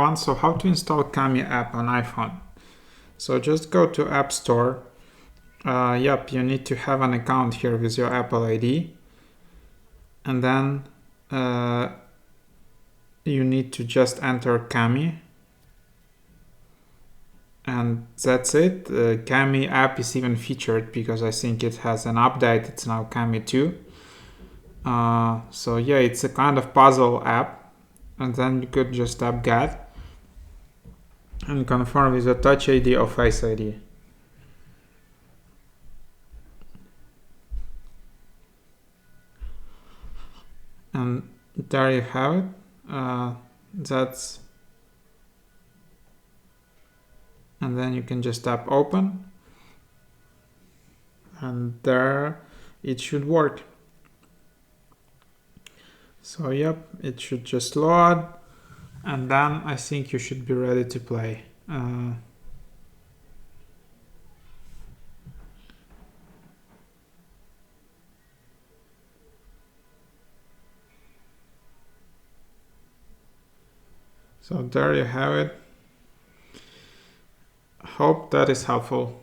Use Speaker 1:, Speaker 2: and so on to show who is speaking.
Speaker 1: everyone. So how to install Kami app on iPhone? So just go to App Store. You need to have an account here with your Apple ID. And then you need to just enter Kami. And that's it. Kami app is even featured because I think it has an update. It's now Kami 2. It's a kind of puzzle app. And then you could just tap Get and confirm with a Touch ID or Face ID. And there you have it. And then you can just tap Open. And there it should work. So it should just load. And then I think you should be ready to play. So there you have it. Hope that is helpful.